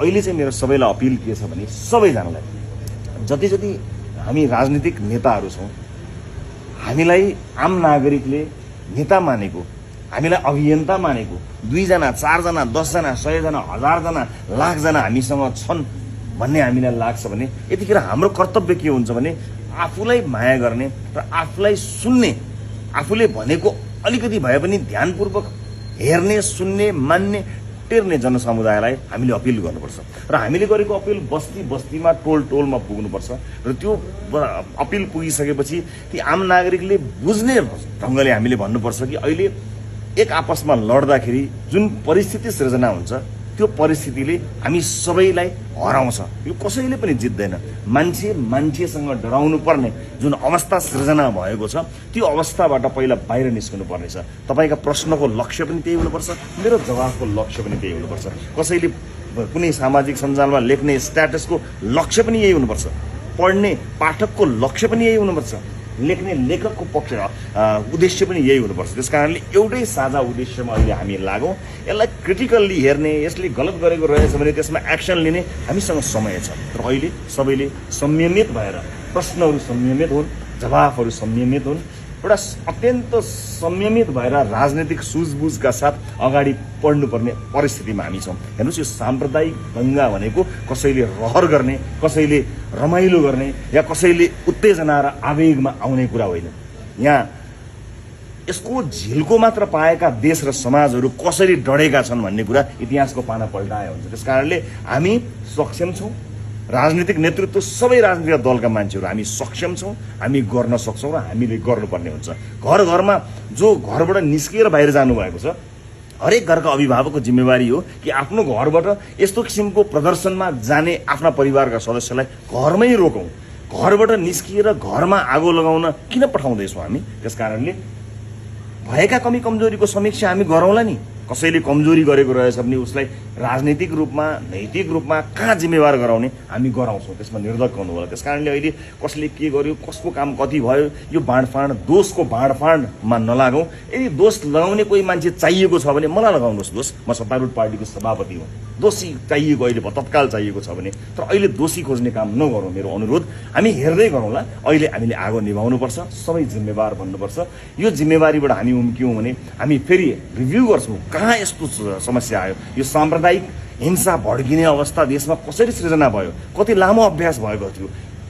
अहिले चाहिँ मेरो सबैलाई अपिल के छ भने सबैजनालाई जति जति हामी राजनीतिक नेताहरू छौँ हामीलाई आम नागरिकले नेता मानेको हामीलाई अभियन्ता मानेको 2 जना 4 जना 10 जना 100 जना 1000 जना लाख जना हामीसँग छन् भन्ने हामीलाई लाग्छ भने यतिखेर हाम्रो कर्तव्य के हुन्छ भने आफूलाई माया गर्ने र आफूलाई सुन्ने आफूले भनेको अलिकति भए पनि ध्यानपूर्वक हेर्ने सुन्ने मान्ने टेर्ने जनसमुदायलाई हामीले अपिल गर्नुपर्छ र हामीले गरेको अपिल बस्ती बस्तीमा टोल टोलमा पुग्नुपर्छ र त्यो अपिल पुगिसकेपछि ती आम नागरिकले बुझ्ने ढङ्गले हामीले भन्नुपर्छ कि अहिले एक आपसमा लड्दाखेरि जुन परिस्थिति सृजना हुन्छ त्यो परिस्थितिले हामी सबैलाई हराउँछ यो कसैले पनि जित्दैन मान्छेसँग डराउनु पर्ने जुन अवस्था सृजना भएको छ त्यो अवस्थाबाट पहिला बाहिर निस्कनु पर्नेछ तपाईका प्रश्नको लक्ष्य पनि त्यही हुनुपर्छ मेरो जवाफको लक्ष्य पनि त्यही हुनुपर्छ कसैले कुनै सामाजिक सञ्जालमा लेख्ने स्ट्याटसको लक्ष्य पनि यही हुनुपर्छ पढ्ने पाठकको लक्ष्य पनि यही हुनुपर्छ लेख्ने लेखकको पक्ष उद्देश्य पनि यही हुनुपर्छ त्यसकारणले एउटै साझा उद्देश्यमा अहिले हामी लागौँ यसलाई क्रिटिकल्ली हेर्ने यसले गलत गरेको रहेछ भने त्यसमा एक्सन लिने हामीसँग समय छ र अहिले सबैले संयमित भएर प्रश्नहरू संयमित हुन् जवाफहरू संयमित हुन् एउटा अत्यन्त संयमित भएर राजनीतिक सुझबुझका साथ अगाडि बढ्नुपर्ने परिस्थितिमा हामी छौँ हेर्नुहोस् यो साम्प्रदायिक दङ्गा भनेको कसैले रहर गर्ने कसैले रमाइलो गर्ने या कसैले उत्तेजना र आवेगमा आउने कुरा होइन यहाँ यसको झिल्को मात्र पाएका देश र समाजहरू कसरी डढेका छन् भन्ने कुरा इतिहासको पाना पल्टाए हुन्छ त्यसकारणले हामी सक्षम छौँ राजनीतिक नेतृत्व सबै राजनीतिक दलका मान्छेहरू हामी सक्षम छौँ हामी गर्न सक्छौँ र हामीले गर्नुपर्ने हुन्छ घर घरमा जो घरबाट निस्किएर बाहिर जानुभएको छ हरेक घरका अभिभावकको जिम्मेवारी हो कि आफ्नो घरबाट यस्तो किसिमको प्रदर्शनमा जाने आफ्ना परिवारका सदस्यलाई घरमै रोकौँ घरबाट निस्किएर घरमा आगो लगाउन किन पठाउँदैछौँ हामी त्यसकारणले भएका कमी कमजोरीको समीक्षा हामी गरौँला नि कसैले कमजोरी गरेको रहेछ भने उसलाई राजनीतिक रूपमा नैतिक रूपमा कहाँ जिम्मेवार गराउने हामी गराउँछौँ त्यसमा निर्धक हुनु होला त्यसकारणले अहिले कसले के गर्यो कसको काम कति भयो यो बाँडफाँड दोषको बाँडफाँडमा नलागौँ यदि दोष लगाउने कोही मान्छे चाहिएको छ भने मलाई लगाउनुहोस् दोष म सत्तारूढ पार्टीको सभापति हुँ दोषी चाहिएको अहिले तत्काल चाहिएको छ भने तर अहिले दोषी खोज्ने काम नगरौँ मेरो अनुरोध हामी हेर्दै गरौँला अहिले हामीले आगो निभाउनुपर्छ सबै जिम्मेवार भन्नुपर्छ यो जिम्मेवारीबाट हामी उम्क्यौँ भने हामी फेरि रिभ्यू गर्छौँ कहाँ यस्तो समस्या आयो यो साम्प्रदायिक हिंसा भड्किने अवस्था देशमा कसरी सृजना भयो कति लामो अभ्यास भएको थियो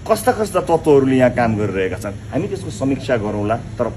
कस्ता कस्ता तत्त्वहरूले यहाँ काम गरिरहेका छन् हामी त्यसको समीक्षा गरौँला तर